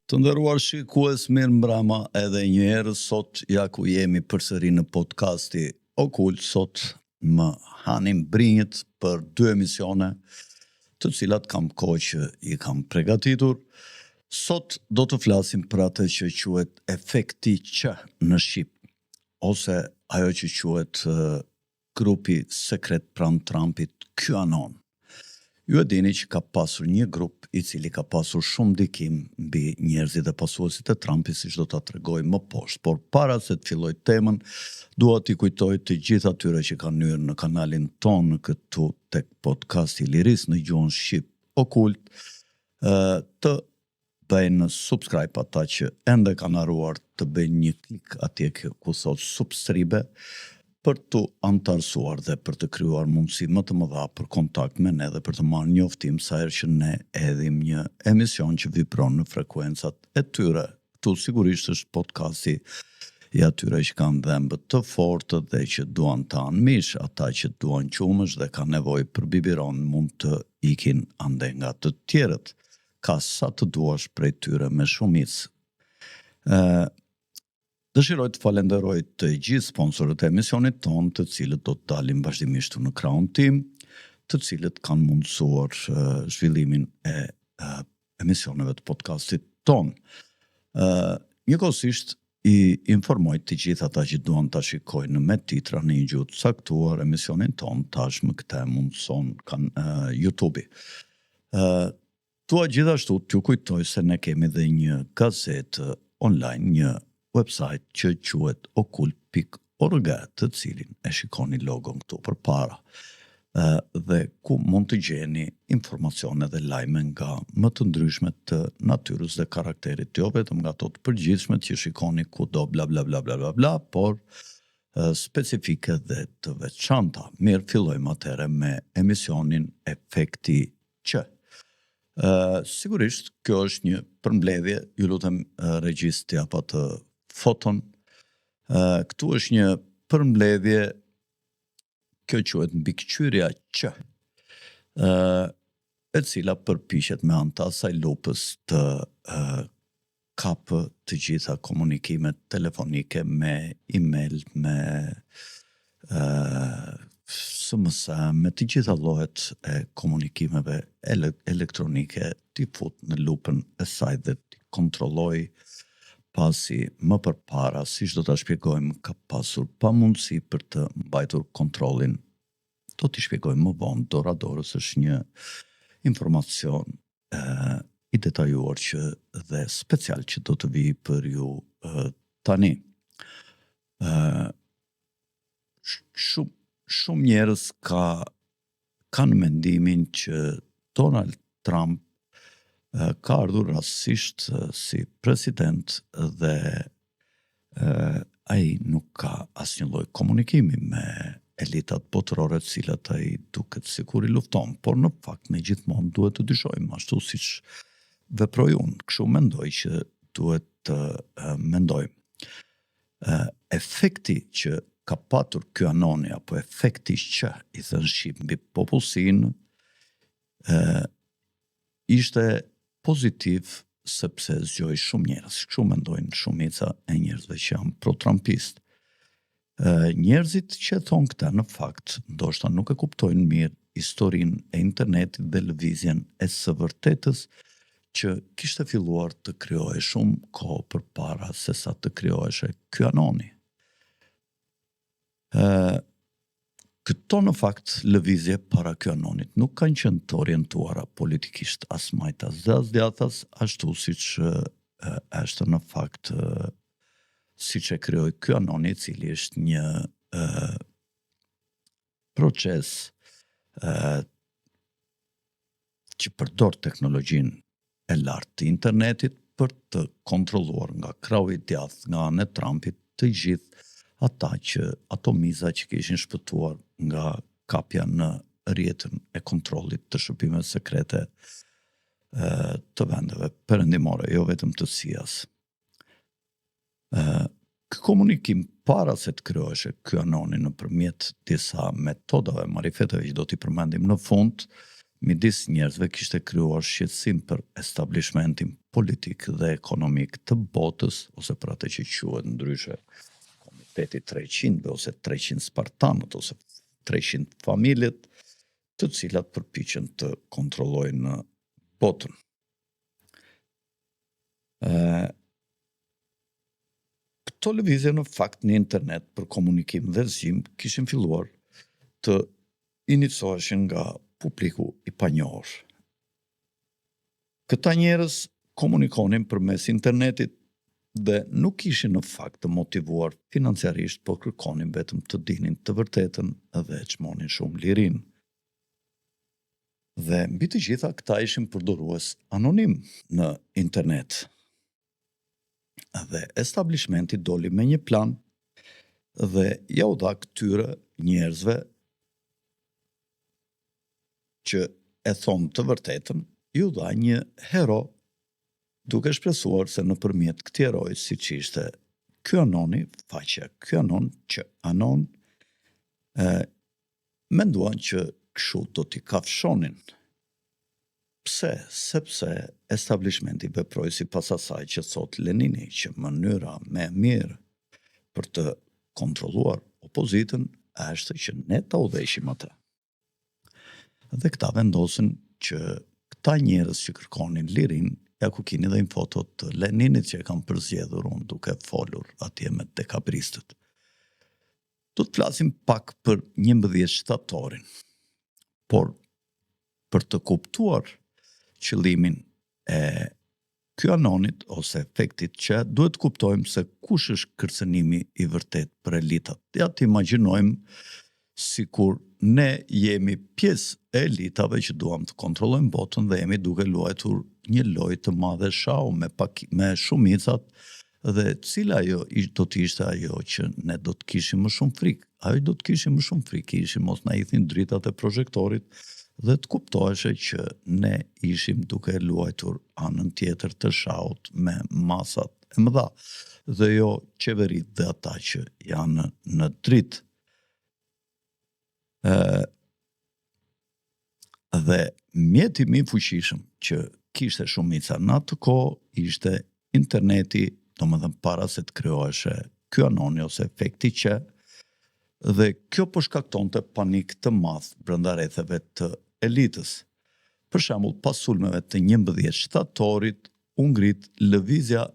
Të nderuar shikues, mirë mbrëma edhe një herë. Sot ja ku jemi përsëri në podcasti Okult. Sot më hanim brinjët për 2 emisione, të cilat kam kohë që i kam përgatitur. Sot do të flasim për atë që quhet efekti Q në shqip, ose ajo që quhet grupi sekret pranë Trumpit, QAnon. Ju e dini që ka pasur një grup i cili ka pasur shumë ndikim mbi njerëzit e pasuesit e Trumpit, siç do ta tregoj më poshtë. Por para se të filloj temën, dua t'i kujtoj të gjithë atyre që kanë hyrë në kanalin tonë këtu tek podcasti Liris në gjuhën shqip Okult, të bëjnë subscribe, ata që ende kanë haruar të bëjnë një klik atje ku thot subscribe, për të antarësuar dhe për të krijuar mundësi më të mëdha për kontakt me ne dhe për të marrë njoftim sa herë që ne edhim një emision që vibron në frekuencat e tyre. Këtu sigurisht është podcasti i atyre që kanë dhëmbë të fortë dhe që duan të hanë mish, ata që duan qumësh dhe kanë nevojë për biberon mund të ikin ande nga të tjerët. Ka sa të duash prej tyre me shumicë. Dëshiroj të falenderoj të gjithë sponsorët e emisionit tonë, të cilët do të dalin vazhdimisht në krahun tim, të cilët kanë mundësuar zhvillimin e emisioneve të podcastit tonë. Njëkohësisht i informoj të gjithë ata që duan ta shikojnë me titra në një gjuhë të caktuar emisionin tonë, tashmë këtë mundëson YouTube-i. Tua gjithashtu t'ju kujtoj se ne kemi dhe një gazetë online, një website që quhet okult.org, të cilin e shikoni logon këtu përpara, dhe ku mund të gjeni informacione dhe lajme nga më të ndryshmet të natyrës dhe karakterit, jo vetëm nga ato të përgjithshme që shikoni kudo bla bla bla bla bla bla, por specifike dhe të veçanta. Mirë, fillojmë atëherë me emisionin Efekti Q. Sigurisht kjo është një përmbledhje, ju lutem regjist të jap atë foton. Këtu është një përmbledhje, kjo quhet mbikëqyrja Q, e cila përpiqet me anë të asaj lupës të kapë të gjitha komunikimet telefonike, me email, me SMS, me të gjitha llojet e komunikimeve elektronike, t'i fut në lupën e saj dhe t'i kontrolloj. Pasi më përpara, siç do ta shpjegojmë, ka pasur pamundësi për të mbajtur kontrollin. Do t'i shpjegojmë më vonë, dora dorës është një informacion i detajuar që dhe special që do të vi për ju tani. Shumë njerëz kanë mendimin që Donald Trump ka ardhur rastësisht si president dhe ai nuk ka asnjë lloj komunikimi me elitat botërore, të cilat ai duket sikur i lufton, por në fakt ne gjithmonë duhet të dyshojmë ashtu siç veproj unë. Kështu mendoj që duhet të mendojmë. Efekti që ka patur QAnoni, apo efekti që i thënë shqip mbi popullsinë, ishte pozitiv sepse zgjoi shumë njerëz. Kështu mendojnë shumica e njerëzve që janë pro-trumpist. Njerëzit që thonë këta në fakt ndoshta nuk e kuptojnë mirë historinë e internetit dhe lëvizjen e së vërtetës që kishte filluar të krijohej shumë kohë përpara se sa të krijohej QAnoni. Këto në fakt lëvizje para QAnonit nuk kanë qenë të orientuara politikisht as majtas dhe as djathtas, ashtu siç është në fakt siç e krijoi QAnoni, i cili është një proces që përdor teknologjinë e lartë të internetit për të kontrolluar nga krahu i djathtë, nga ana e Trumpit, të gjithë ata që ato miza që kishin shpëtuar nga kapja në rrjetën e kontrollit të shërbimeve sekrete të vendeve perëndimore, jo vetëm të CIA-s. Ky komunikim para se të krijohej QAnoni nëpërmjet disa metodave, marifeteve që do t'i përmendim në fund, midis njerëzve kishte krijuar shqetësim për establishmentin politik dhe ekonomik të botës, ose për atë që quhet ndryshe Komiteti 300 ose 300 Spartanët ose 300 familjet, të cilat përpiqen të kontrollojnë botën. Këto lëvizje në fakt në internet për komunikim dhe zgjim kishin filluar të inicoheshin nga publiku i panjohur. Këta njerëz komunikonin përmes internetit dhe nuk ishin në fakt të motivuar financiarisht, por kërkonin vetëm të dinin të vërtetën dhe çmonin shumë lirinë. Dhe mbi të gjitha këta ishin përdorues anonim në internet. Dhe establishmenti doli me një plan dhe ja u dha këtyre njerëzve që e thonë të vërtetën, ju dha një hero, duke shpresuar se nëpërmjet këtij heroi, siç ishte ky anoni, faqja ky anon që anon, menduan që kështu do t'i kafshonin. Pse? Sepse establishmenti veproi sipas asaj që thot Lenini, që mënyra më e mirë për të kontrolluar opozitën është që ne ta udhëheqim atë. Dhe këta vendosën që këta njerëz që kërkonin lirin, ja ku keni dhe një foto të Leninit që e kam përzgjedhur unë duke folur atje me dekabristët. Do të flasim pak për 11 shtatorin, por për të kuptuar qëllimin e ky anonit ose efektit që duhet kuptojmë se kush është kërcënimi i vërtet për elitat. Ja të imagjinojmë sikur ne jemi pjesë e elitave që duam të kontrollojmë botën dhe jemi duke luajtur një lojë të madhe shau me shumicat dhe cila ajo do të ishte ajo që ne do të kishim më shumë frikë. Ajo do të kishim më shumë frikë, ishim mos na hithin dritat e projektorit dhe të kuptoheshe që ne ishim duke luajtur anën tjetër të shaut me masat e mëdha dhe jo qeverit dhe ata që janë në dritë. Dhe mjeti më i fuqishëm që kishte shumica në atë kohë ishte interneti, domethënë para se të krijoheshe ky anoni ose efekti që, dhe kjo po shkaktonte panik të madh brenda rrethave të elitës. Për shembull, pas sulmeve të 11 shtatorit, u ngrit lëvizja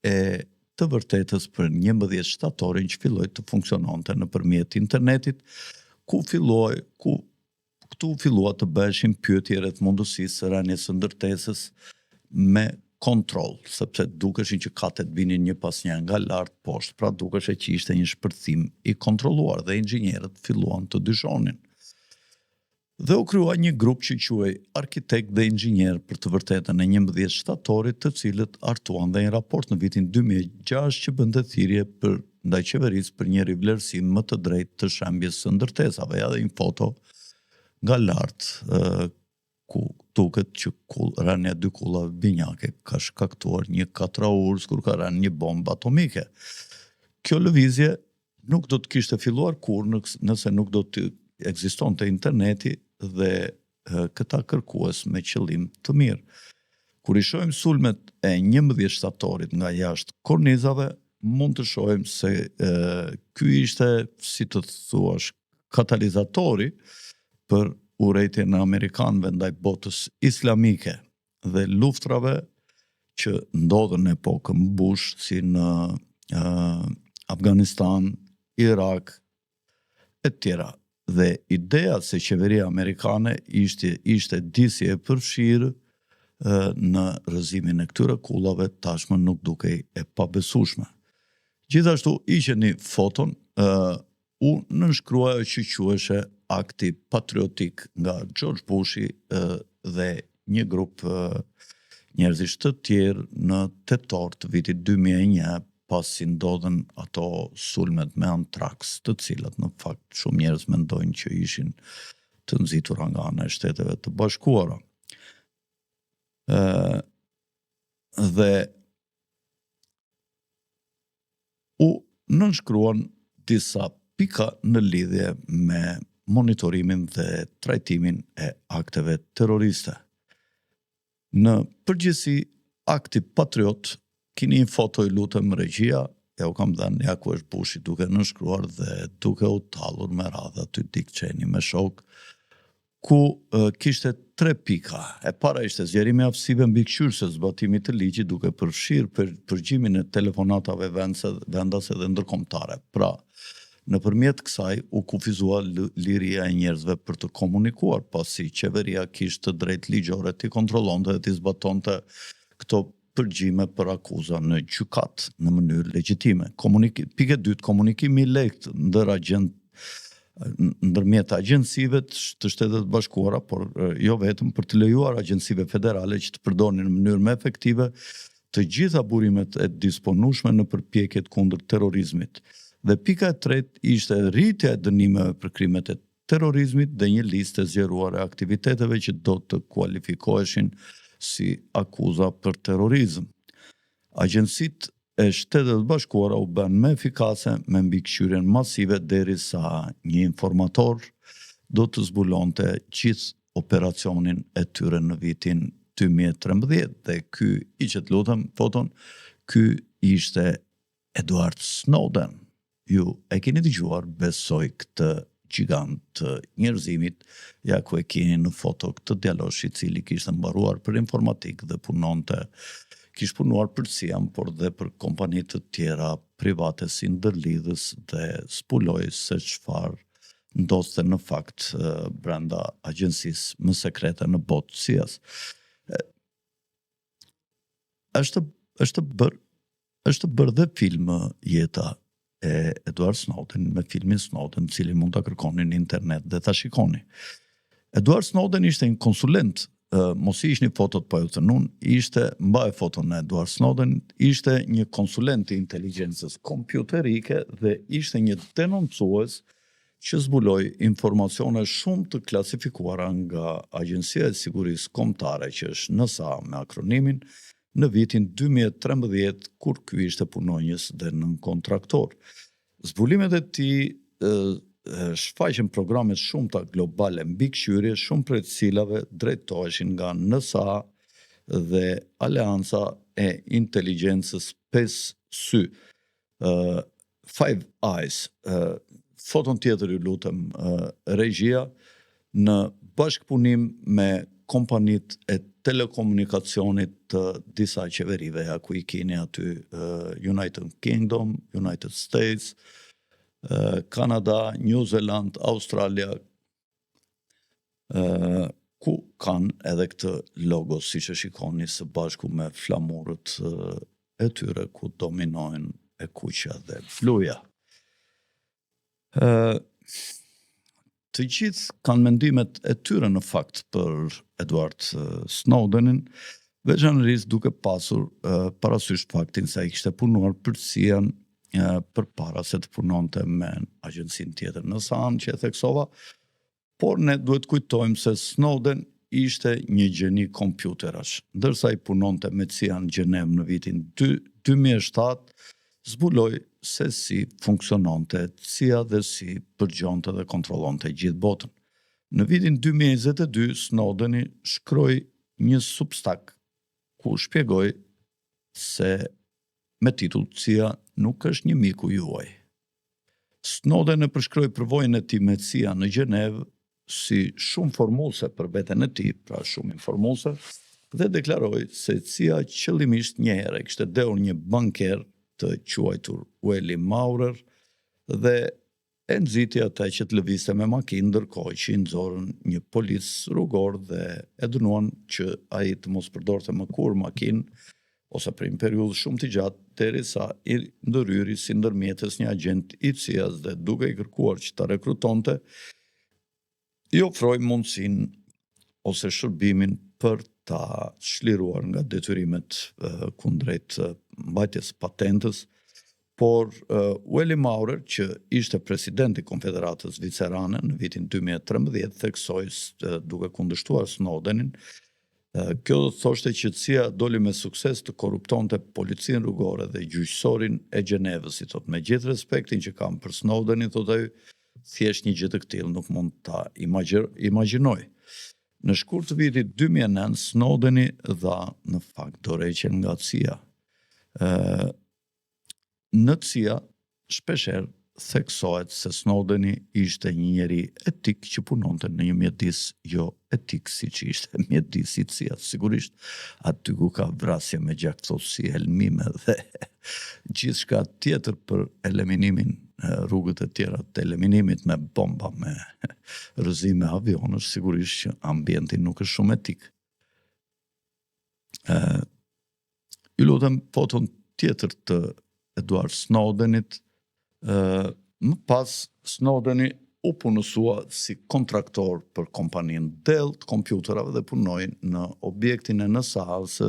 e të vërtetës për 11 shtatorin që filloi të funksiononte nëpërmjet internetit, ku këtu fillua të bëheshin pyetje rreth mundësisë së rënies së ndërtesës me kontroll, sepse dukeshin që katet vinin një pas një nga lart poshtë, pra dukeshe që ishte një shpërthim i kontrolluar dhe inxhinierët filluan të dyshonin. Dhe u krija një grup që quhej arkitekt dhe inxhinier për të vërtetën e 11 shtatorit, të cilët artuan dhe një raport në vitin 2006 që bënte thirrje ndaj qeverisë për një rivlerësim më të drejtë të shembjes së ndërtesave. Ja dhe një foto nga lart ku duket që rënja 2 kullave binjake ka shkaktuar një katraurës kur ka rënë një bombë atomike. Kjo lëvizje nuk do të kishte filluar kurrë nëse nuk do të ekzistonte interneti dhe këta kërkues me qëllim të mirë. Kur i shohim sulmet e 11 shtatorit nga jashtë kornizave, mund të shohim se ky ishte, si të thuash, katalizatori për urrejtjen e amerikanëve ndaj botës islamike dhe luftrave që ndodhen në epokën Bush, si në Afganistan, Irak e tjera. Dhe ideja se qeveria amerikane ishte disi e përfshirë në rrëzimin e këtyre kullave tashmë nuk dukej e pabesueshme. Gjithashtu hiqeni foton, u nënshkruaj që quheshe akti patriotik nga George Bushi dhe një grup njerëzish të tjerë në tetor të vitit 2001, pasi ndodhen ato sulmet me antraks, të cilat në fakt shumë njerëz mendojnë që ishin të nxitura nga ana e Shteteve të Bashkuara. Dhe u nënshkruan disa pika në lidhje me monitorimin dhe trajtimin e akteve terroriste. Në përgjithësi, akti patriot, kini një foto i lutem regjia, ja u kam dhënë ja ku është Bushi duke nënshkruar dhe duke u tallur me radhë aty Dick Cheney me shok, ku kishte 3 pika. E para ishte zgjerimi i aftësive mbikëqyrëse zbatimit të ligjit duke përfshirë përgjimin e telefonatave vendase dhe ndërkombëtare. Pra, nëpërmjet kësaj u kufizua liria e njerëzve për të komunikuar, pasi qeveria kishte drejt ligjore të kontrollonte dhe të zbatonte këto përgjime për akuza në gjykat në mënyrë legjitime. Pike 2, komunikimi i lehtë ndërmjet agjensive të Shtetet Bashkuara, por jo vetëm, për të lejuar agjensive federale që të përdorin në mënyrë më efektive të gjitha burimet e disponueshme në përpjekjet kundër terrorizmit. Dhe pika e 3 ishte rritja e dënimeve për krimet e terrorizmit dhe një listë e zgjeruar e aktiviteteve që do të kualifikoheshin si akuza për terrorizëm. Agjensitë e Shtetet Bashkuara u bën më efikase me mbikëqyrjen masive derisa një informator do të zbulonte gjithë operacionin e tyre në vitin 2013 dhe ky, i që të lutem foton, ky ishte Edward Snowden. Ju e keni dëgjuar, besoj, këtë gjigant të njerëzimit, ja ku e keni në foto këtë djalosh i cili kishte mbaruar për informatikë dhe kishte punuar për CIA, por dhe për kompani të tjera private si ndërlidhës dhe zbuloi se çfarë ndodhte në fakt brenda agjencisë më sekrete në botë CIA-s. Është bërë dhe film jeta e Edward Snowden me filmin Snowden, cili mund ta kërkoni në internet dhe ta shikoni. Edward Snowden ishte një konsulent, mos i ishni fotot pa ju thënë unë, ishte, mbaj foton e Edward Snowden, ishte një konsulent i inteligjencës kompjuterike dhe ishte një denoncues që zbuloi informacione shumë të klasifikuara nga Agjencia e Sigurisë Kombëtare, që është NSA me akronimin, në vitin 2013, kur ky ishte punonjës dhe nën-kontraktor. Zbulimet e tij shfaqen programe shumëta globale mbikëqyrje, shumë prej të cilave drejtoheshin nga NSA dhe Aleanca e Inteligjencës 5 sy, Five Eyes. Foton tjetër ju lutem, regjia, në bashkëpunim me kompanit e telekomunikacionit të disa qeverive, ja ku i keni aty United Kingdom, United States, Kanada, New Zealand, Australia, ku kanë edhe këtë logo, si që shikoni, së bashku me flamurët e tyre, ku dominojnë e kuqja dhe bluja. Të gjithë kanë mendimet e tyre në fakt për Edward Snowdenin, veçanërisht duke pasur parasysh faktin se ai kishte punuar për CIA-n përpara se të punonte me agjencinë tjetër NSA që e theksova, por ne duhet kujtojmë se Snowden ishte një gjeni kompjuterash, ndërsa i punonte me CIA në Gjenev në vitin 2007, zbuloi se si funksiononte CIA dhe si përgjonte dhe kontrollonte gjithë botën. Në vitin 2022, Snowdeni shkroi një Substack ku shpjegoi se me titull CIA nuk është një miku juaj. Snowden e përshkroi përvojën e tij me CIA në Gjenev si shumë formulse për veten e tij, pra shumë informuese, dhe deklaroi se CIA qëllimisht një herë kishte dhënë një banker të quajtur Willy Maurer dhe e nxiti ata që të lëvizte me makinë, ndërkohë që i nxorën një polis rrugor dhe e dënuan që ai të mos përdorte më kurrë makinë ose për një periudhë shumë të gjatë, derisa i ndërhyri si ndërmjetës një agent i CIA-s dhe duke i kërkuar që ta rekrutonte, i ofroi mundësinë ose shërbimin për ta çliruar nga detyrimet kundrejt mbajtjes patentës, por Willy Maurer, që ishte presidenti i Konfederatës Zvicerane në vitin 2013, theksoi duke kundërshtuar Snowdenin. Kjo do të thoshte që CIA doli me sukses të korruptonte policinë rrugore dhe gjyqësorin e Gjenevës, i thot, me gjithë respektin që kam për Snowdenin, thot ai, thjesht një gjë të tillë nuk mund ta imagjinoj. Në shkurt të vitit 2009, Snowdeni dha në fakt dorëheqjen nga CIA. Në CIA shpeshherë theksohet se Snowdeni ishte një njeri etik që punonte në një mjedis jo etik siç ishte mjedisi i CIA. Sigurisht aty ku ka vrasje me gjakthossi, helmime dhe gjithçka tjetër për eliminimin rrugët e tjera të eliminimit me bomba, me rrëzime avionësh, sigurisht që ambienti nuk është shumë etik. Ju lutem foton tjetër të Edward Snowdenit. Më pas Snowdeni u punësua si kontraktor për kompaninë Dell të kompjuterave dhe punoi në objektin e NSA-s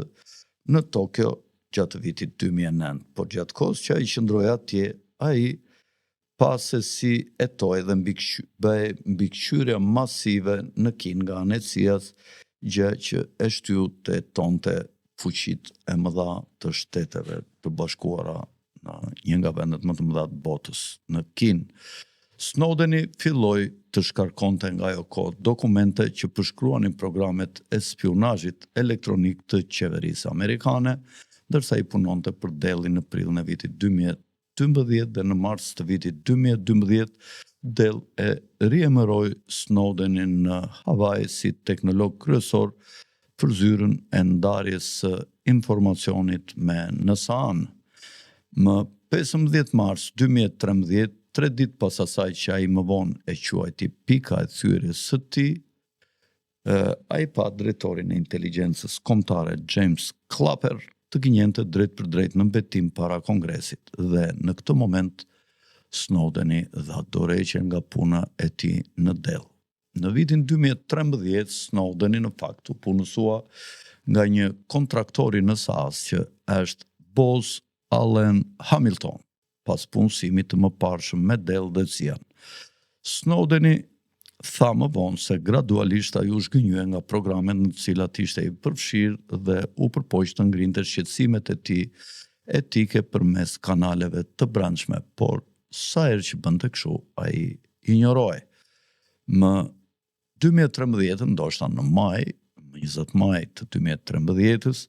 në Tokyo gjatë vitit 2009. Por gjatë kohës që ai qëndroi atje, ai pas se si etoj dhe mbikëqyrja masive në Kinë nga ana e CIA-s, gjë që e shtyu të tonte fuqitë e mëdha të Shteteve të Bashkuara në një nga vendet më të mëdha të botës, në Kinë. Snowdeni filloi të shkarkonte nga ajo kohë dokumente që përshkruanin programet e spionazhit elektronik të qeverisë amerikane, ndërsa i punonte për Dellin në prillin e vitit 2012 dhe në mars të vitit 2012 Dell e riemëroi Snowdenin në Hawaii si teknolog kryesor për zyrën e ndarjes së informacionit me NSA-n. Më 15 mars 2013, 3 ditë pas asaj që ai më vonë e quajti pika e thyrjes së tij, ai pa drejtorin e inteligjencës kombëtare James Clapper të gënjente drejt për drejt në betim para Kongresit dhe në këtë moment Snowdeni dha dorëheqjen nga puna e tij në Dell. Në vitin 2013 Snowdeni në fakt u punësua nga një kontraktor i NSA-s që është Bose Allen Hamilton, pas punësimit të mëparshëm me Dell dhe CIA. Snowdeni tha më vonë se gradualisht ai u zhgënjye nga programet në të cilat ishte i përfshirë dhe u përpoq të ngrinte shqetësimet e tij etike përmes kanaleve të brendshme, por sa herë që bënte kështu, ai injoroi. Më 2013, ndoshta në maj, 20 maj të 2013-s,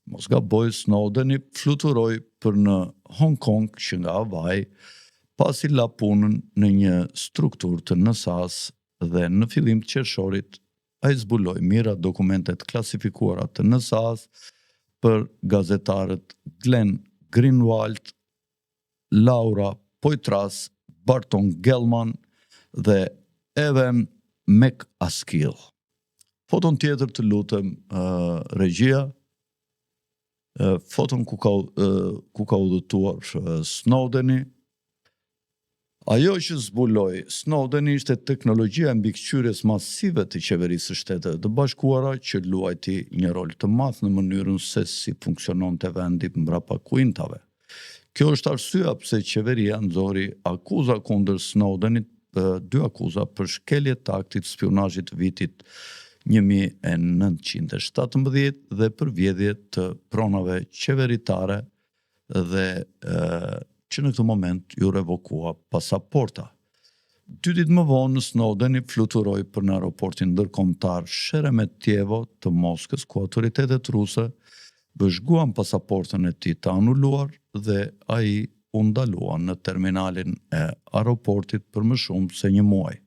mos gaboj, Snowdeni fluturoi për në Hong Kong që nga Hawaii, pasi la punën në një strukturë të NSA-s dhe në fillim të qershorit ai zbuloi mira dokumentet klasifikuara të NSA-s për gazetarët Glenn Greenwald, Laura Poitras, Barton Gellman dhe Evan McAskill. Foton tjetër të lutem regjia, foton ku ka udhëtuar Snowdeni. Ajo që zbuloi Snowdeni ishte teknologjia e mbikëqyrjes masive të qeverisë së Shteteve të Bashkuara që luajti një rol të madh në mënyrën se si funksiononte vendi mbrapa kuintave. Kjo është arsyeja pse qeveria nxori akuza kundër Snowdenit, 2 akuza për shkelje të aktit spionazhit vitit 1917 dhe për vjedhje të pronave qeveritare dhe që në këtë moment ju revokua pasaporta. 2 ditë më vonë Snowdeni fluturoi për në aeroportin ndërkombëtar Sheremetyevo të Moskës, ku autoritetet ruse vëzhguan pasaportën e tij të anuluar dhe ai u ndalua në terminalin e aeroportit për më shumë se 1 muaj.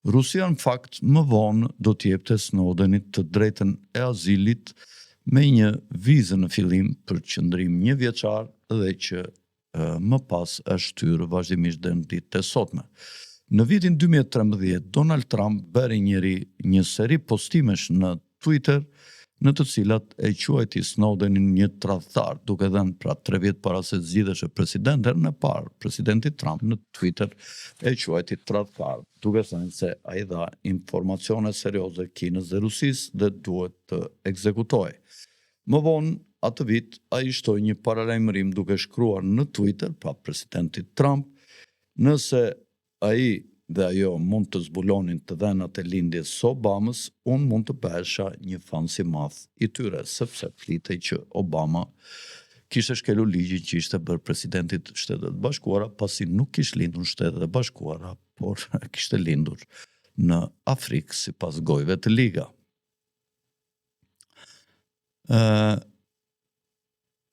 Rusia në fakt më vonë do t'jepte Snowdenit të drejtën e azilit me një vizë në fillim për qëndrim 1 vjeçar dhe që më pas është shtyrë vazhdimisht deri në ditët e sotme. Në vitin 2013, Donald Trump bëri një seri postimesh në Twitter në të cilat e quajti Snowdenin një tradhtar, duke dhënë pra 3 vjet para se zgjidheshte president, herën e parë presidenti Trump në Twitter e quajti tradhtar, duke thënë se ai dha informacione serioze Kinës dhe Rusisë dhe duhet të ekzekutohej. Më vonë atë vit ai shtoi një paralajmërim duke shkruar në Twitter, pra presidenti Trump, nëse ai dhe ajo mund të zbulonin të dhenat e lindjes së Obamës, unë mund të bëhesha një fan si madh i tyre, sepse flitej që Obama kishte shkelur ligjin që ishte bërë presidentit Shtetet Bashkuara, pasi nuk kishte lindur në Shtetet Bashkuara, por kishte lindur në Afrikë sipas gojëve të liga.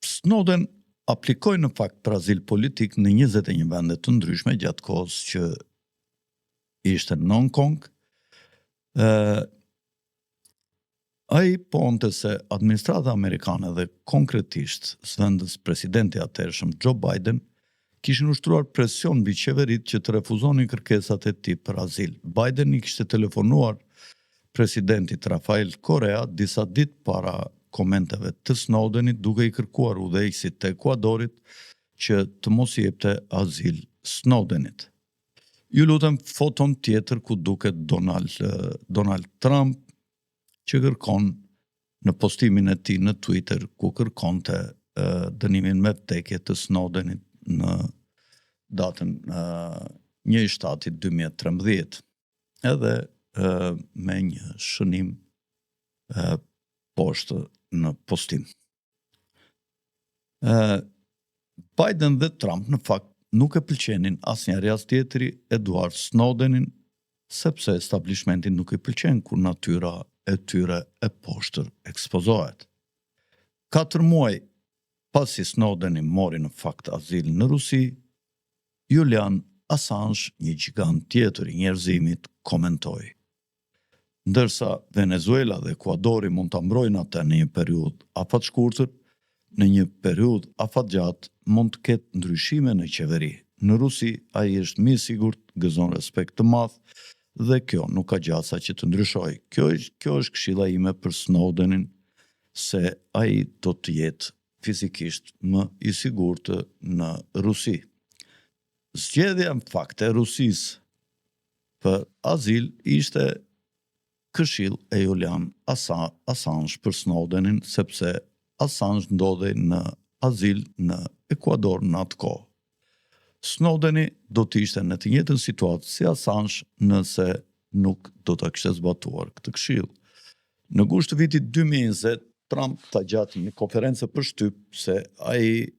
Snowden aplikoi në fakt për azil politik në 21 vende të ndryshme gjatë kohës që ishte në Hong Kong. Ai ponte se administrata amerikane dhe konkretisht zëvendës presidenti atëhershëm Joe Biden kishin ushtruar presion mbi qeveritë që të refuzonin kërkesat e tij për azil. Biden i kishte telefonuar presidentit Rafael Correa disa ditë para komenteve të Snowdenit, duke i kërkuar udhëheqësit të Ekuadorit që të mos i jepte azil Snowdenit. Ju lutem foton tjetër ku duket Donald Trump që kërkon në postimin e tij në Twitter ku kërkonte dënimin me vdekje të Snowdenit në datën 1/7/2013, edhe me një shënim poshtë në postim. Biden dhe Trump në fakt nuk e pëlqenin asnjëri as tjetri Edward Snowdenin, sepse establishmenti nuk i pëlqen kur natyra e tyre e poshtër ekspozohet. 4 muaj pasi Snowdeni mori në fakt azil në Rusi, Julian Assange, një gjigant tjetër i njerëzimit, komentoi: ndërsa Venezuela dhe Ekuadori mund ta mbrojnë atë në një periudhë afat shkurtër, në një periudhë afat gjatë mund të ketë ndryshime në qeveri. Në Rusi ai është më i sigurt, gëzon respekt të madh dhe kjo nuk ka gjasa që të ndryshoj. Kjo është këshilla ime për Snowdenin, se ai do të jetë fizikisht më i sigurt në Rusi. Zgjedhja në fakt e Rusisë për azil ishte këshill e Julian Assange për Snowdenin, sepse Assange ndodhej në azil në Ekuador në atë kohë. Snowdeni do të ishte në të njëjtën situatë si Assange nëse nuk do ta kishte zbatuar këtë këshill. Në gusht të vitit 2020, Trump ta gjati një konferencë për shtyp se ai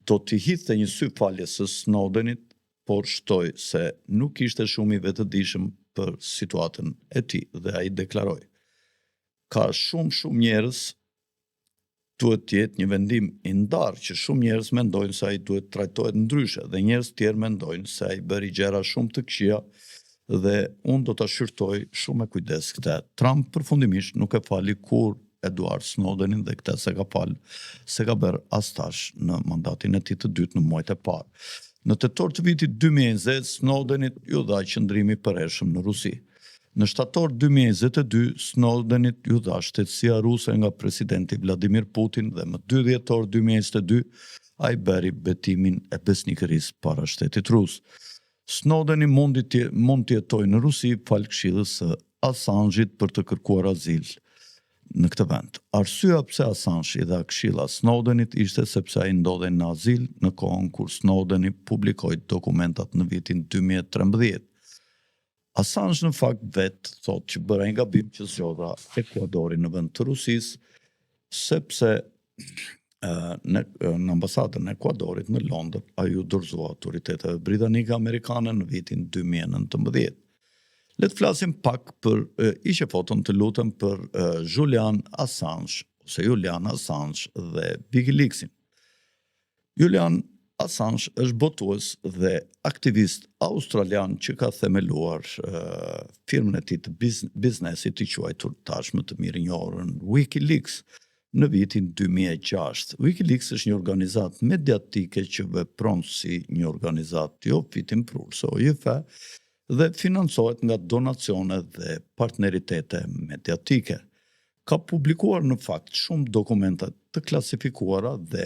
do t'i hidhte një sy faljes së Snowdenit, por shtoi se nuk ishte shumë i vetëdijshëm për situatën e tij dhe ai deklaroi: ka shumë njerëz, duhet të jetë një vendim i ndarë që shumë njerëz mendojnë se ai duhet trajtohet ndryshe dhe njerëz tjerë mendojnë se ai bëri gjëra shumë të këqija dhe unë do ta shqyrtoj shumë me kujdes këtë. Trump përfundimisht nuk e fali kur Edward Snowdenin dhe këtë se ka bërë as tash në mandatin e tij të dytë në muajt e parë. Në tetor të vitit 2020, Snowdenit ju dha qëndrimi përhershëm në Rusi. Në shtator 2022, Snowdenit ju dha shtetësia ruse nga presidenti Vladimir Putin dhe më 2 dhjetor 2022, ai bëri betimin e besnikërisë para shtetit rus. Snowdeni mund të jetojë në Rusi falë këshillës së Assange-it për të kërkuar azil në këtë vend. Arsyeja pse Assange i dha këshilla Snowdenit ishte sepse ai ndodhej në azil në kohën kur Snowdeni publikoi dokumentat në vitin 2013. Assange në fakt vetë thotë që bëra një gabim që zgjodha Ekuadorin në vend të Rusisë, sepse në ambasadën e Ekuadorit në Londër ai u dorëzua autoriteteve britanike amerikane në vitin 2019. Le të flasim pak për ishe foton të lutem për Julian Assange dhe WikiLeaksin. Julian Assange është botues dhe aktivist australian që ka themeluar firmën e tij të biznesit të quajtur tashmë të mirë njohur WikiLeaks në vitin 2006. WikiLeaks është një organizatë mediatike që vepron si një organizatë jo fitimprur, OJF, dhe financohet nga donacione dhe partneritete mediatike. Ka publikuar në fakt shumë dokumenta të klasifikuara dhe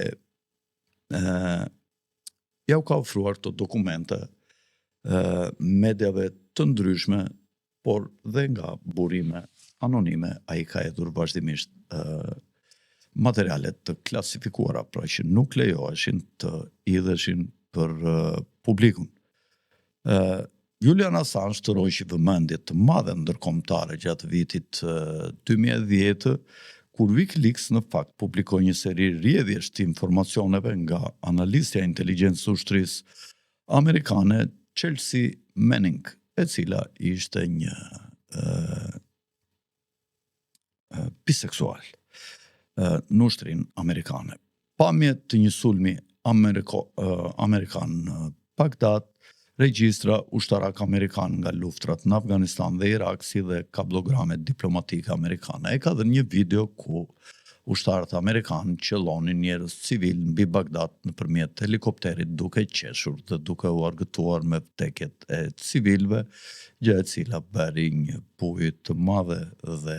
ja u ka ofruar të dokumente medjave të ndryshme, por dhe nga burime anonime ai ka hedhur vazhdimisht materialet të klasifikuara, pra që nuk lejoheshin të hidheshin për publikun. Julian Assange tërhoqi vëmendje të madhe ndërkombëtare gjatë vitit 2010, kur Wikileaks në fakt publikoi një seri rrjedhjesh të informacioneve nga analistja e inteligjencës ushtrisë amerikane Chelsea Manning, e cila ishte një biseksual në ushtrinë amerikane. Pamje të një sulmi amerikan në Bagdad, regjistra ushtarak amerikan nga luftrat në Afganistan dhe Irak, si dhe kablogramet diplomatike amerikane. E ka dhe një video ku ushtarët amerikanë qellonin njerëz civil mbi Bagdad nëpërmjet helikopterit duke qeshur dhe duke u argëtuar me vdekjet e civilëve, gjë e cila bëri një bujë të madhe dhe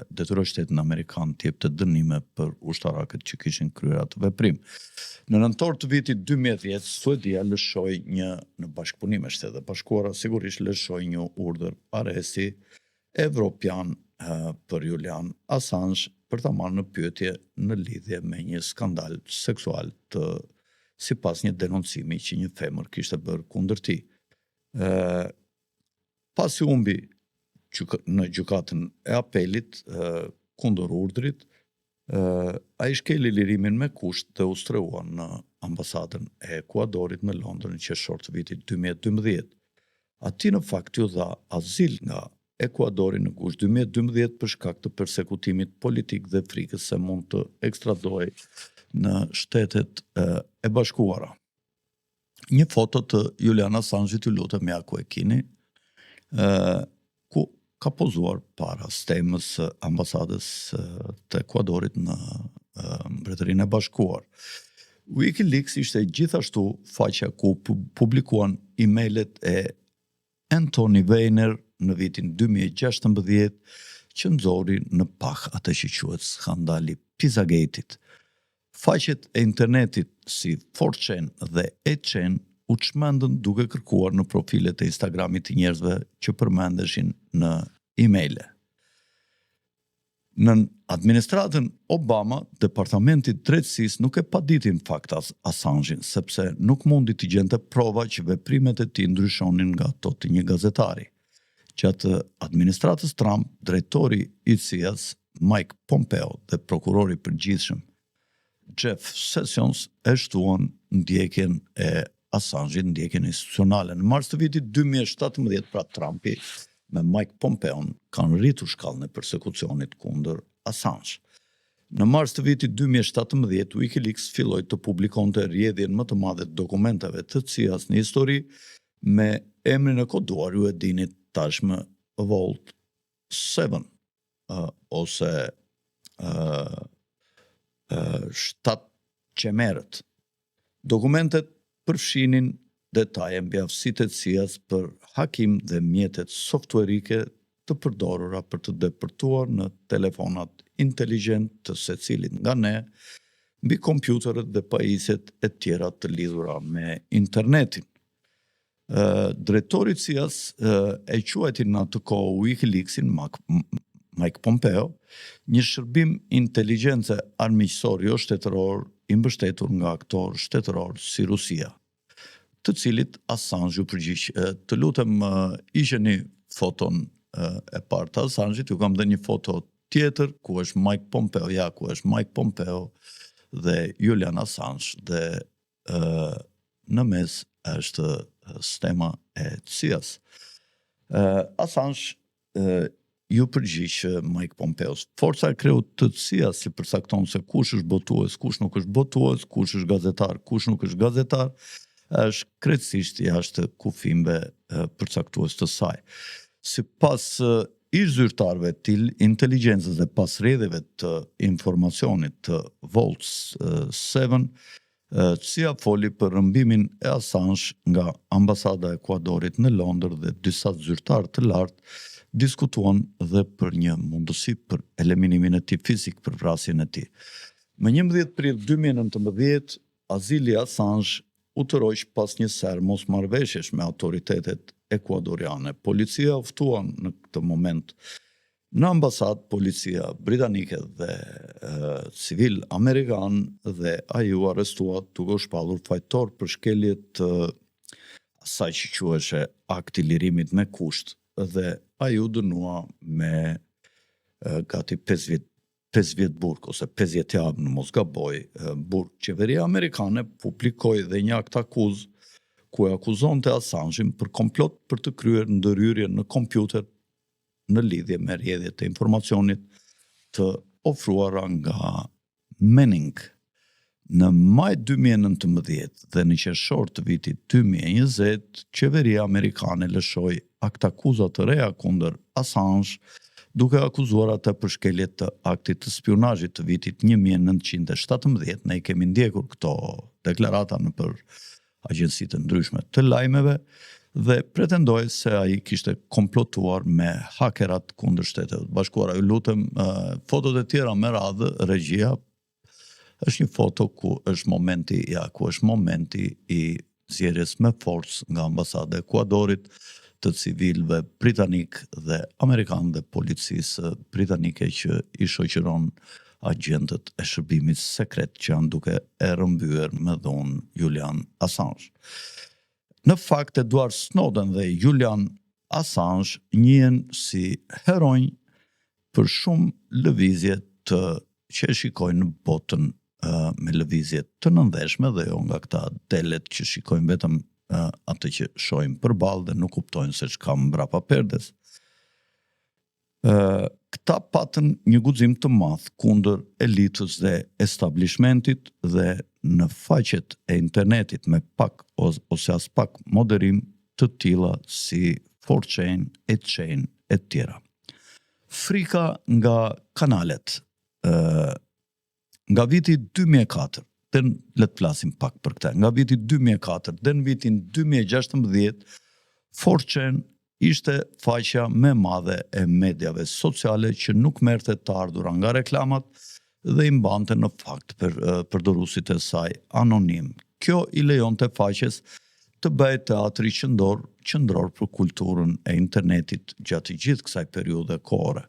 detyroi shtetin amerikan të jepte dënime për ushtarakët që kishin kryer atë veprim. Në nëntor të vitit 2010, Suedia lëshoi në bashkëpunim me Shtetet e Bashkuara, sigurisht lëshoi një urdhër arresti evropian për Julian Assange për ta marrë në pyetje në lidhje me një skandal seksual sipas një denoncimi që një femër kishte bërë kundër tij. Pasi humbi në gjykatën e apelit kundër urdhrit, ai shkeli lirimin me kusht dhe u strehua në ambasadën e Ekuadorit në Londër në qershor të vitit 2012. Ati në fakt u dha azil nga Ekuadori në gusht 2012 për shkak të persekutimit politik dhe frikës se mund të ekstradohej në Shtetet e Bashkuara. Një foto të Julian Assange, ju lutem ja ku e keni, ku ka pozuar para stemës ambasadës të Ekuadorit në Mbretërinë e Bashkuar. Wikileaks ishte gjithashtu faqja ku publikuan emailët e Anthony Weiner në vitin 2016 që nxori në pah atë që quhet skandali Pizzagate-it. Faqet e internetit si 4chan dhe 8chan u çmendën duke kërkuar në profilet e Instagramit të njerëzve që përmendeshin në emaile. Në administratën Obama, Departamenti i Drejtësisë nuk e paditi në fakt Assange, sepse nuk mundi të gjente prova që veprimet e tij ndryshonin nga ato të një gazetari. Gjatë administratës Trump, drejtori i CIA-s Mike Pompeo dhe prokurori i përgjithshëm Jeff Sessions e shtuan ndjekjen e Assange, ndjekjen institucionale. Në mars të vitit 2017, pra Trumpi me Mike Pompeo kanë rritur shkallën e persekucionit kundër Assange. Në mars të vitit 2017, Wikileaks filloi të publikonte rrjedhjen më të madhe të dokumentave të CIA-s në histori me emrin e koduar, ju e dini tashmë, Vault 7 ose 7 qemerët. Dokumentet përfshinin detaje mbi aftësitë e CIA-s për hakim dhe mjetet softwarike të përdorura për të depërtuar në telefonat inteligjent të secilit nga ne, mbi kompjuterët dhe pajisjet e tjera të lidhura me internetin. Drejtori i CIA-s e quajti në atë kohë Wikileaksin Mike Pompeo, një shërbim inteligjence armiqësor jo shtetëror i mbështetur nga aktor shtetëror si Rusia, të cilit Assange u përgjigj. Të lutem isheni foton e parë të Assange, ju kam dhe një foto tjetër ku është Mike Pompeo, ku është Mike Pompeo dhe Julian Assange dhe në mes është stema e CIA-s. Assange ju përgjigj Mike Pompeo. Forca e kreu të CIA-s që përcakton se kush është botues, kush nuk është botues, kush është gazetar, kush nuk është gazetar, është krejtësisht jashtë kufimve përcaktues të saj. Sipas ish zyrtarëve të inteligjencës dhe pas rrjedhjeve të informacionit të Vault 7, CIA foli për rrëmbimin e Assange nga ambasada e Ekuadorit në Londër dhe disa zyrtarë të lartë diskutuan dhe për një mundësi për eliminimin e tij fizik për vrasjen e tij. Më 11 prill 2019, azili Assange u tërhoq pas një serë mosmarrëveshjesh me autoritetet ekuadoriane. Policia oftuan në këtë moment në ambasadë policia britanike dhe civil amerikan dhe ai u arrestua duke u shpallur fajtor për shkelje të asaj që quhej akti i lirimit me kusht dhe ai u dënua me gati 5 5 vjet burg ose 50 javë në mos gaboj burg, qeveria amerikane publikoi dhe një akt akuzë ku e akuzonte Assange-in për komplot për të kryer ndërhyrje në kompjuter në lidhje me rrjedhje të informacionit të ofruara nga Manning. Në maj 2019 dhe në qershor të vitit 2020, qeveria amerikane lëshoi akt akuza të reja kundër Assange, duke akuzuar atë për shkelje të aktit të spionazhit të vitit 1917. Ne i kemi ndjekur këto deklarata në për agjensi të ndryshme të lajmeve dhe pretendoi se ai kishte komplotuar me hakerat kundër Shteteve të Bashkuara. Ju lutem, fotot e tjera me radhë, regjia, është një foto ku është momenti i zgjedhjes me forcë nga ambasada e Ekuadorit të civilëve britanik dhe amerikan dhe policisë britanike që i shoqëron agentët e shërbimit sekret që janë duke e rrëmbyer me dhunë Julian Assange. Në fakt, Edward Snowden dhe Julian Assange njihen si heronj për shumë lëvizje që e shikojnë në botën me lëvizje të nëndeshme dhe jo nga këta delet që shikojnë vetëm atë që shohim përballë dhe nuk kuptojnë se ç'ka mbrapa perdes. Këta patën një guxim të madh kundër elitës dhe establishmentit dhe në faqet e internetit me pak ose as pak moderim të tilla si 4chan, 8chan e tjera. Frika nga kanalet. Nga viti 2004, le të flasim pak për këtë. Nga viti 2004 dhe në vitin 2016, 4chan ishte faqja më e madhe e mediave sociale që nuk merrte të ardhura nga reklamat dhe i mbante në fakt përdoruesit e saj anonim. Kjo i lejonte faqes të bëjë teatri qendror për kulturën e internetit gjatë gjithë kësaj periudhe kohore.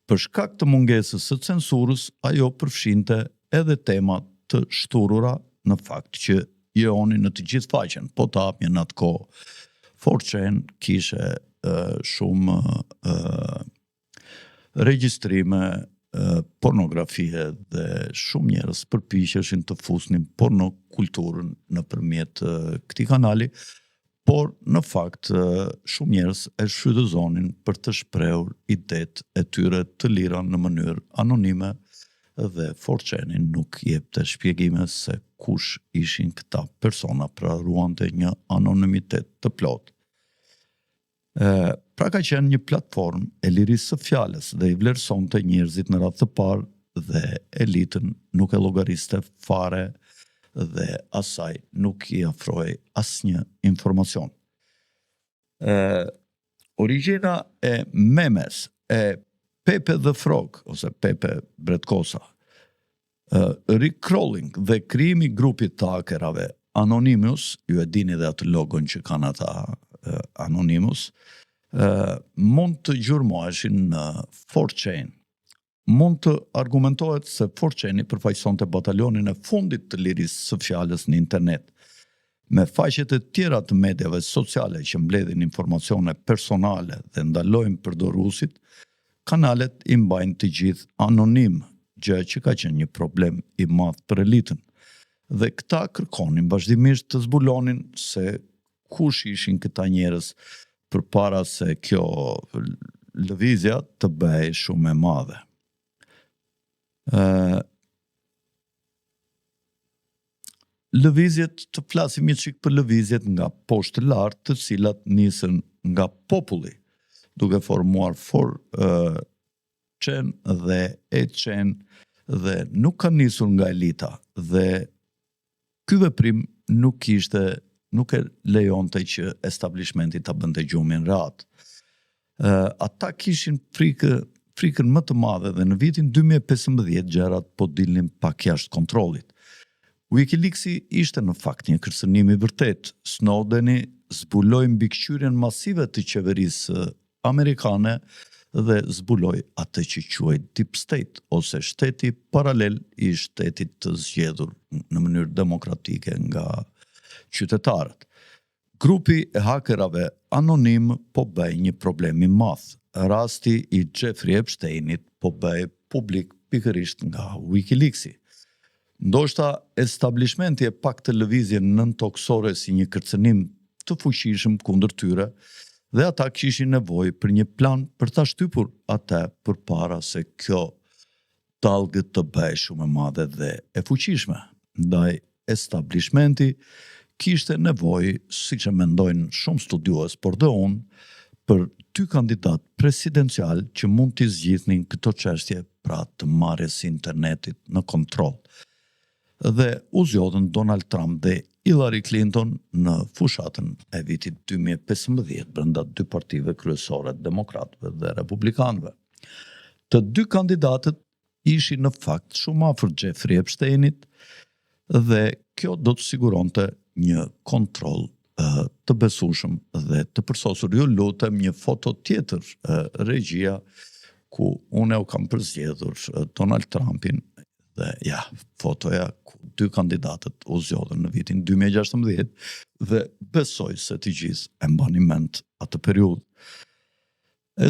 Për shkak të mungesës së censurës, ajo përfshinte edhe tema të shturura në fakt që jehonin në të gjithë faqen, po të hapnin në atë kohë. 4chan kishe shumë regjistrime pornografie dhe shumë njerëz përpiqeshin të fusnin pornokulturën nëpërmjet këtij kanali, por në fakt shumë njerëz e shfrytëzonin për të shprehur idetë e tyre të lira në mënyrë anonime dhe 4chan nuk jepte shpjegime se kush ishin këta persona, pra ruante një anonimitet të plotë. Pra ka qenë një platformë e lirisë së fjalës dhe i vlerësonte njerëzit në radhë të parë dhe elitën nuk e llogariste fare dhe asaj nuk i afroi asnjë informacion. Origjina e memes e Pepe the Frog ose Pepe Bretkosa, recrawling dhe krijimi i grupit të hakerave Anonymous, ju e dini dhe atë logon që kanë ata Anonymous, mund të gjurmoheshin në 4chan. Mund të argumentohet se 4chan përfaqësonte batalionin e fundit të lirisë së fjalës në internet. Me faqet e tjera të mediave sociale që mbledhin informacione personale dhe ndalojnë përdoruesit, kanalet i mbajnë të gjithë anonim, gjë që ka qenë një problem i madh për elitën. Dhe këta kërkonin vazhdimisht të zbulonin se kush ishin këta njerëz përpara se kjo lëvizja të bëhej shumë e madhe. Lëvizjet, të flasim një çik për lëvizjet nga poshtë lart, të cilat nisën nga populli, duke formuar 4chan dhe 8chan dhe nuk kanë nisur nga elita dhe ky veprim nuk e lejonte që establishmenti ta bënte gjumin rehat. Ata kishin frikën më të madhe dhe në vitin 2015 gjërat po dilnin pak jashtë kontrollit. WikiLeaksi ishte në fakt një kërcënim i vërtet. Snowdeni zbuloi mbikëqyrjen masive të qeverisë amerikane dhe zbuloi atë që quhet Deep State ose shteti paralel i shtetit të zgjedhur në mënyrë demokratike nga qytetarët. Grupi e hakerave anonim po bëj një problem i madh. Rasti i Jeffrey Epsteinit po bëj publik pikërisht nga Wikileaksi. Ndoshta establishmenti e pak të lëvizje nëntoksore si një kërcënim të fuqishëm kundër tyre dhe ata kishin nevojë për një plan për ta shtypur atë përpara se kjo tallgë të bëhej shumë e madhe dhe e fuqishme. Ndaj establishmenti kishte nevojë, siç e mendojnë shumë studiues, por dhe unë, për 2 kandidat presidencial që mund t'i zgjidhnin këto çështje, pra të marrjes së internetit në kontroll. Dhe u zgjodhën Donald Trump dhe Hillary Clinton në fushatën e vitit 2015 brenda 2 partive kryesore, demokratëve dhe republikanëve. Të 2 kandidatët ishin në fakt shumë afër Jeffrey Epsteinit dhe kjo do të siguronte një kontroll të besueshëm dhe të përsosur. Ju lutem një foto tjetër, regjia, ku unë u kam përzgjedhur Donald Trumpin dhe fotoja ku 2 kandidatët u zgjodhën në vitin 2016 dhe besoj se të gjithë e mbani mend atë periudhë.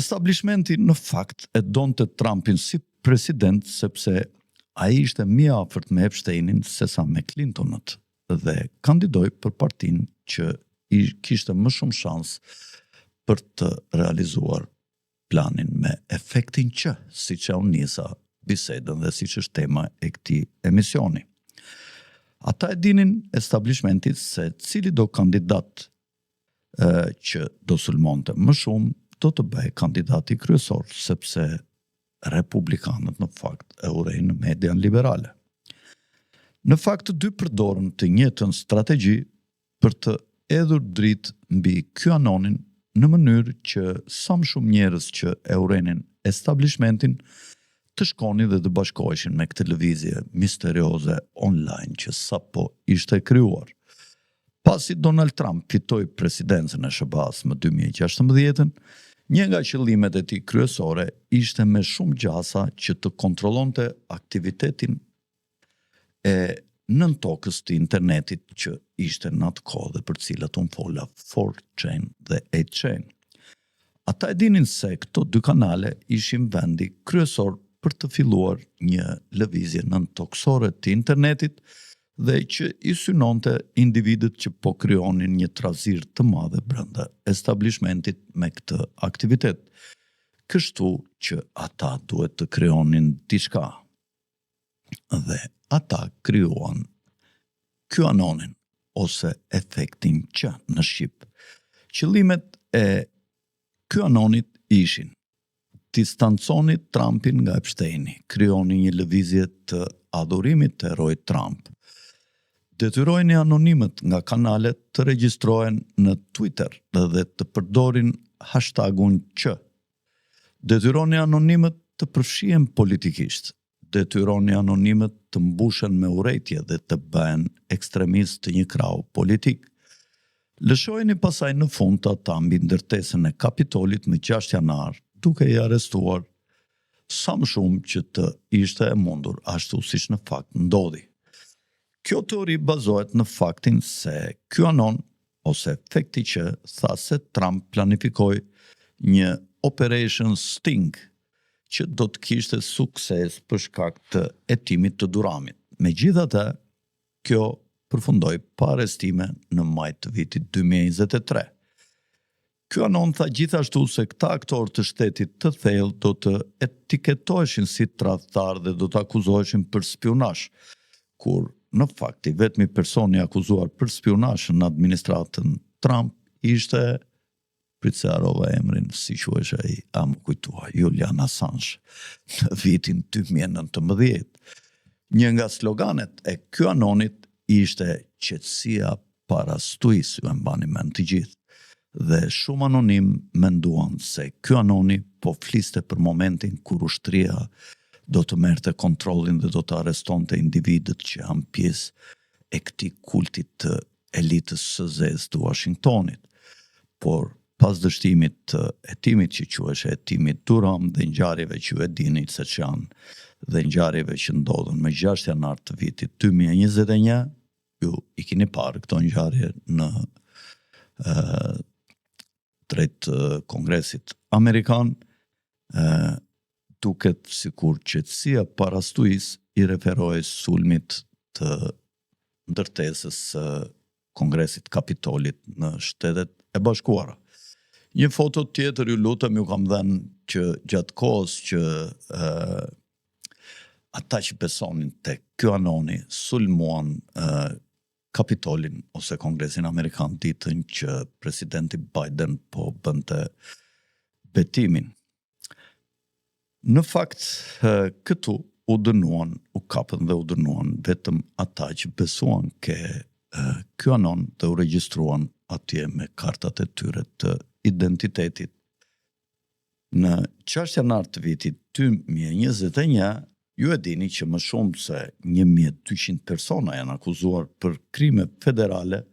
Establishmenti në fakt e donte Trumpin si president sepse ai ishte më i afërt me Epsteinin sesa me Clintonët dhe kandidoi për partinë që i kishte më shumë shans për të realizuar planin me efektin që, siç e unë nisa bisedën dhe siç është tema e këtij emisioni. Ata e dinin establishmentit se cili do kandidat që do sulmonte më shumë do të bëhej kandidati kryesor, sepse republikanët në fakt e urrejnë në median liberale. Në fakt të dy përdorën të njëjtën strategji për të hedhur dritë mbi QAnonin në mënyrë që sa më shumë njerëz që e urrenin establishmentin të shkonin dhe të bashkoheshin me këtë lëvizje misterioze online që sapo ishte krijuar. Pasi Donald Trump fitoi presidencën e SBA-s më 2016, një nga qëllimet e tij kryesore ishte me shumë gjasa që të kontrollonte aktivitetin e nën tokës të internetit që ishte në atë kohë dhe për cilat unë fola 4chan dhe 8chan. Ata e dinin se këto 2 kanale ishin vendi kryesor për të filluar një lëvizje nën toksore të internetit dhe që i synonte individët që po krijonin një trazir të madhe brenda establishmentit me këtë aktivitet. Kështu që ata duhet të krijonin diçka. Dhe ata krijuan QAnonin ose efektin që në shqip. Qëllimet e QAnonit ishin: distanconi Trumpin nga Epsteini, krijoni një lëvizje të adhurimit të heroit Trump. Detyrojeni anonimët nga kanalet të regjistrohen në Twitter dhe të përdorin hashtagun që. Detyroni anonimët të përfshihen politikisht. Detyroni anonimët të mbushen me urrejtje dhe të bëhen ekstremistë të një krahu politik. Lëshojeni pasaj në fund të ata mbi ndërtesën e Kapitolit më 6 janar, duke i arrestuar sa më shumë që të ishte e mundur, ashtu siç në fakt ndodhi. Kjo teori bazohet në faktin se QAnon ose efekti që tha se Trump planifikoi një Operation Sting që do të kishte sukses për shkak të hetimit të Duramit. Megjithatë, kjo përfundoi pa arrestime në maj të vitit 2023. QAnon tha gjithashtu se këta aktorë të shtetit të thellë do të etiketoheshin si tradhtar dhe do të akuzoheshin për spionazh, kur në fakt i vetmi personi akuzuar për spionazh në administratën Trump ishte, pritse harova emrin, si quhej ai, më kujtua, Julian Assange, në vitin 2019. Një nga sloganet e QAnonit ishte qetësia para stuis, ju e mbani mend të gjithë. Dhe shumë anonim menduan se QAnoni po fliste për momentin kur ushtria do të merrte kontrollin dhe do të arrestonte individët që janë pjesë e këtij kultit të elitës së zezë të Washingtonit. Por pas dështimit të hetimit që quhej hetimit Durham dhe ngjarjeve që e dini se ç'janë dhe ngjarjeve që ndodhen më 6 janar të vitit 2021, ju i keni parë këto ngjarje në drejt Kongresit Amerikan, duket sikur qetësia parastuis I referohej sulmit të ndërtesës së Kongresit Kapitolit në Shtetet e Bashkuara. Një foto tjetër ju lutem ju kam dhënë që gjatë kohës që ata që besonin tek QAnoni sulmuan Kapitolin ose Kongresin Amerikan ditën që presidenti Biden po bënte betimin. Në fakt, këtu u dënuan, u kapën dhe u dënuan vetëm ata që besuan ke QAnon dhe u regjistruan atje me kartat e tyre të identitetit. Në 6 janar të vitit 2021, ju e dini që më shumë se 1200 persona janë akuzuar për krime federale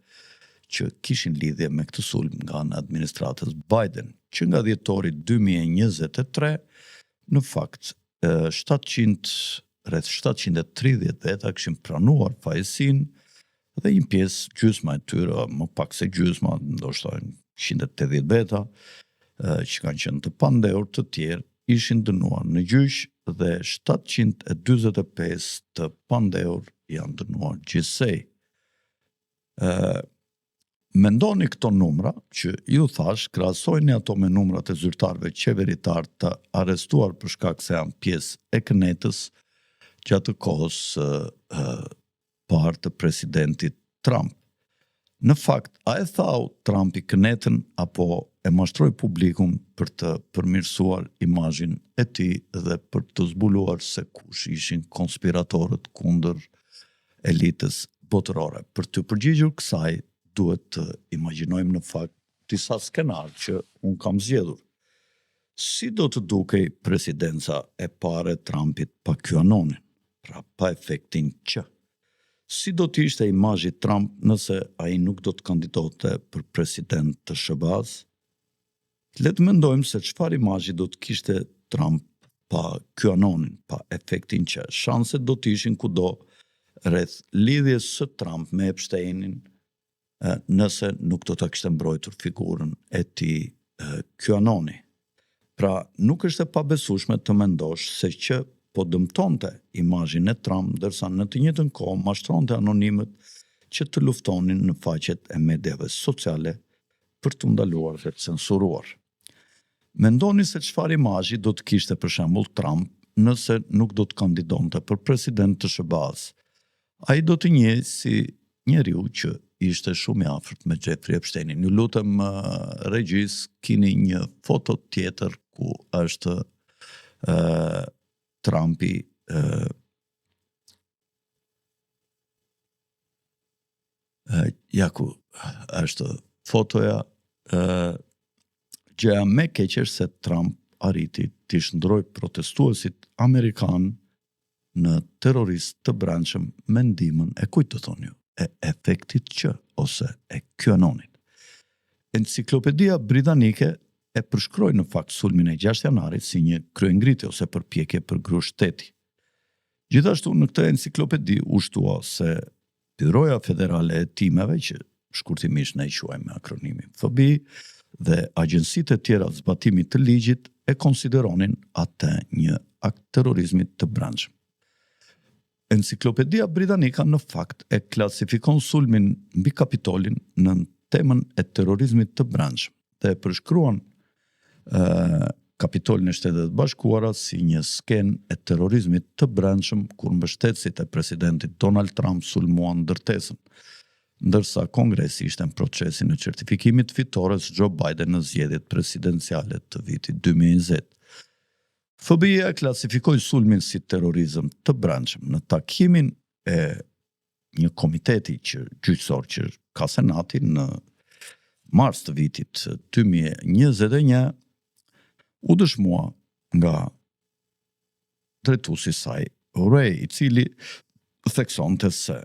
që kishin lidhje me këtë sulm nga ana administratës Biden, që nga dhjetori 2023, në fakt, rreth 730 veta kishin pranuar fajësinë dhe një pjesë gjysma e tyre, më pak se gjysma, ndoshta 180 veta, që kanë qenë të pandehur, të tjerë ishin dënuar në gjyq dhe 745 të pandehur janë dënuar gjithsej. Mendoni këto numra që ju thash, krahasojeni ato me numrat e zyrtarëve qeveritar të arrestuar për shkak se janë pjesë e kënetës gjatë kohës parë të presidentit Trump. Në fakt, a e thau Trumpi kënetën apo e mashtroi publikun për të përmirësuar imazhin e tij dhe për të zbuluar se kush ishin konspiratorët kundër elitës botërore. Për të përgjigjur kësaj, duhet të imagjinojmë në fakt disa skenar që unë kam zgjedhur. Si do të dukej presidenca e parë e Trumpit pa QAnonin, pra pa efektin që? Si do të ishte imazhi Trump nëse ai nuk do të kandidote për president të SBA-s? Le të mendojmë se çfarë imazhi do të kishte Trump pa QAnonin, pa efektin që. Shanset do të ishin kudo rreth lidhjes së Trump me Epsteinin, nëse nuk do të kishte mbrojtur figurën e tij QAnoni. Pra, nuk është e pabesueshme të mendosh se që po dëmtonte imazhin e Trump, ndërsa në të njëjtën kohë mashtronte anonimët që të luftonin në faqet e mediave sociale për të ndaluar dhe të censuruar. Mendoni se çfarë imazhi do të kishte për shembull Trump nëse nuk do të kandidonte për president të SBA-s. Ai do të njihej si njeriu që ishte shumë I afërt me Jeffrey Epsteinin. Ju lutem regjis, keni një foto tjetër ku është Trumpi ja ku është fotoja gjëja më e keqe është se Trump arriti të shndroj protestuesit amerikan në terrorist të brendshëm me ndihmën e kujt të thoni ju? E efektit që ose e QAnonit. Enciklopedia britanike e përshkroi në fakt sulmin e 6 janarit si një kryengritje ose përpjekje për gru shteti. Gjithashtu në këtë enciklopedi u shtua se Byroja Federale e Timeve, që shkurtimisht ne I quajmë me akronimin FBI, dhe agjensitë e tjera të zbatimit të ligjit e konsideronin atë një akt terrorizmi të brendshëm. Enciklopedia britanike në fakt e klasifikon sulmin mbi Kapitolin në temën e terrorizmit të brendshëm dhe e përshkruan Kapitolin e Shtetet Bashkuara si një skenë e terrorizmit të brendshëm kur mbështetësit e presidentit Donald Trump sulmuan ndërtesën, ndërsa Kongresi ishte në procesin e certifikimit fitores Joe Biden në zgjedhjet presidenciale të vitit 2020. FBI klasifikoi sulmin si terrorizëm të brendshëm në takimin e një komiteti gjyqësor që ka Senati në mars të vitit 2021. U dëshmua nga drejtuesi saj Ray, I cili theksonte se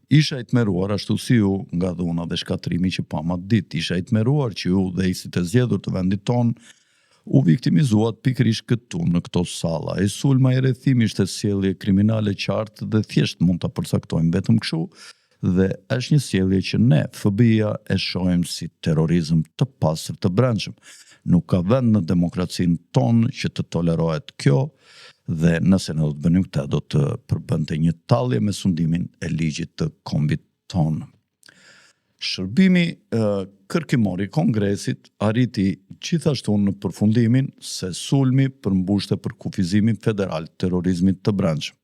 isha I tmerruar ashtu si ju nga dhuna dhe shkatrimi që pa atë ditë, isha I tmerruar që ju dhe isit e zgjedhur të vendit ton u viktimizuat pikërisht këtu në këto salla. Sulma I rrethimi ishte sjellje kriminale qartë dhe thjesht mund ta përcaktojmë vetëm kështu dhe është një sjellje që ne, FBI-a, e shohim si terrorizëm të pastër të brendshëm. Nuk ka vend në demokracinë tonë që të tolerohet kjo, dhe nëse ne do të bënim këtë, do të përbënte një tallje me sundimin e ligjit të kombit tonë. Shërbimi kërkimor i Kongresit arriti gjithashtu në përfundimin se sulmi përmbushte për kufizimin federal të terrorizmit të brendshëm.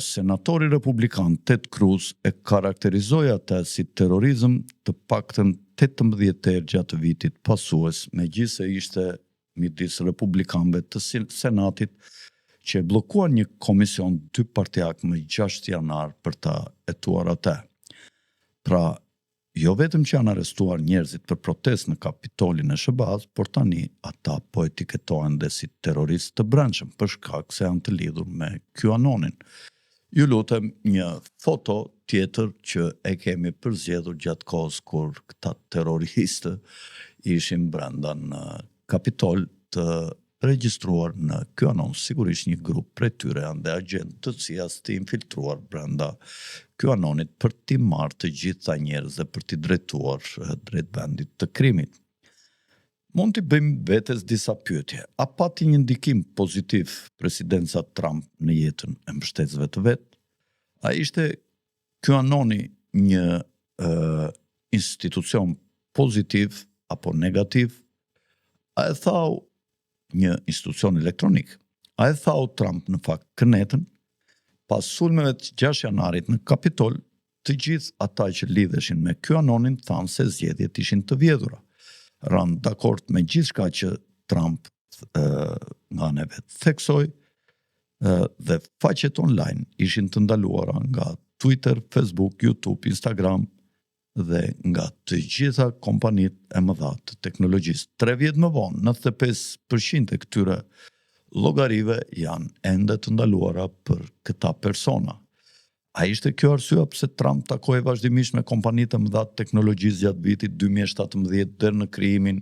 Senatori republikan Ted Cruz e karakterizoi atë si terrorizëm të paktën 18 herë gjatë vitit pasues, megjithëse ishte midis republikanëve të Senatit që e bllokuan një komision dypartijak më 6 janar për ta hetuar atë. Pra, jo vetëm që janë arrestuar njerëzit për protestë në Kapitolin e SBA-s, por tani ata po etiketohen dhe si terroristë të brendshëm për shkak se janë të lidhur me QAnonin. Ju lutem një foto tjetër që e kemi përzgjedhur gjatë kohës kur këta terroristë ishin brenda në Kapitol të regjistruar në QAnon. Sigurisht një grup prej tyre janë dhe agentë të CIA-s të infiltruar brenda QAnonit për t'i marrë të gjitha njerëz dhe për t'i drejtuar drejt vendit të krimit. Mund t'i bëjmë vetes disa pyetje. A pati një ndikim pozitiv presidenca Trump në jetën e mbështetësve të vet? A ishte QAnoni një institucion pozitiv apo negativ? A e thau një institucion elektronik? A e thau Trump në fakt kënetën? Pas sulmeve të 6 janarit në Kapitol, të gjithë ata që lidheshin me QAnonin thanë se zgjedhjet ishin të vjedhura. Ranë dakord me gjithçka që Trump nga ne vetë theksoi, dhe faqet online ishin të ndaluara nga Twitter, Facebook, YouTube, Instagram dhe nga të gjitha kompanitë e mëdha të teknologjisë. 3 vjet më vonë, 95% e këtyre llogarive janë ende të ndaluara për këta persona. A ishte kjo arsyeja pse Trump takoi vazhdimisht me kompanitë e mëdha të teknologjisë gjatë vitit 2017 deri në krijimin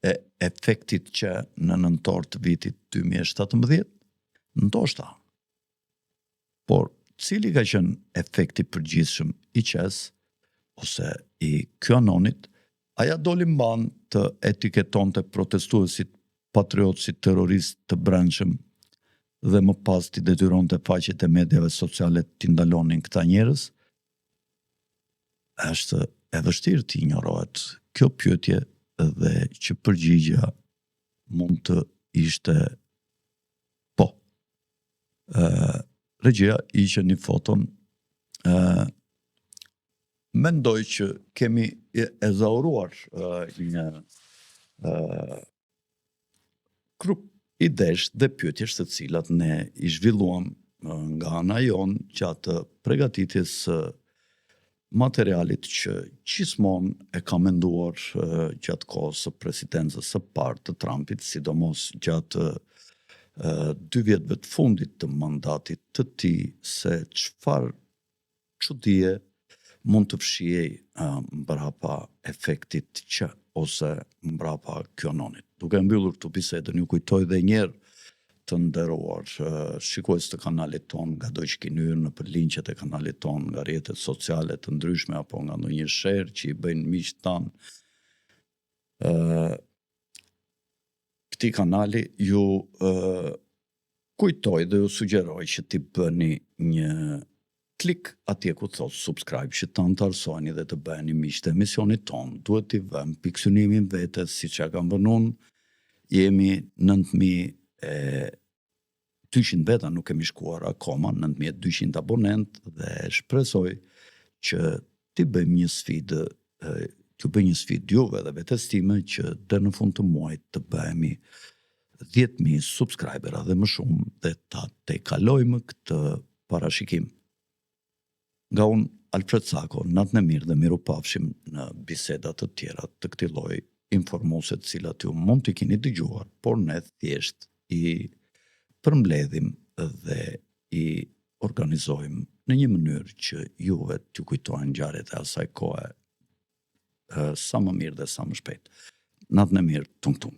e efektit që në nëntor të vitit 2017? Ndoshta. Por cili ka qenë efekti përgjithshëm i QES ose i QAnonit? Aja doli mban të etiketonte protestuesit patriot si terrorist të brendshëm dhe më pas t'i detyronte faqet e medjave sociale t'i ndalonin këta njerëz? Është e vështirë t'i ignorohet kjo pyetje dhe që përgjigja mund të ishte po. Regjia ishte një foton. Mendoj që kemi ezauruar një grup idesh dhe pyetjesh të cilat ne i zhvilluam nga ana jonë gjatë përgatitjes së materialit që gjithmonë e ka menduar gjatë kohës së presidencës së parë të Trumpit, sidomos gjatë 2 vjetëve të fundit të mandatit të tij, se çfarë çudie mund të fshihej mbrapa efektit që ose mbrapa QAnonit. Duke mbyllur këtu bisedën, ju kujtoj dhe njerë të nderuar shikues të kanalit ton, nga do që keni hyrë në për linqet e kanalit ton, nga rrjetet sociale të ndryshme apo nga ndonjë share që i bëjnë miqtë tanë këtij kanali, ju kujtoj dhe ju sugjeroj që t'i bëni një klik atje ku thot subscribe, që të antarësoni dhe të bëheni miq të emisionit ton. Duhet t'i vëmë pikësynimin vetes, siç ja kam vënë unë. Jemi 9.200 veta, nuk kemi shkuar akoma, 9.200 abonent, dhe shpresoj që t'i bëjmë një sfidë, t'ju bëj një sfidë juve dhe vetes time që deri në fund të muajit të bëhemi 10.000 subscribera dhe më shumë, dhe ta tejkalojmë këtë parashikim. Nga unë, Alfred Sako, natën e mirë dhe miru pafshim në bisedat të tjera të këtij lloji informuese të cilat ju mund t'i keni dëgjuar, por ne thjesht i përmbledhim dhe i organizojmë në një mënyrë që juve t'ju kujtojnë ngjarjet e asaj kohe sa më mirë dhe sa më shpejt. Natën e mirë, tung tung.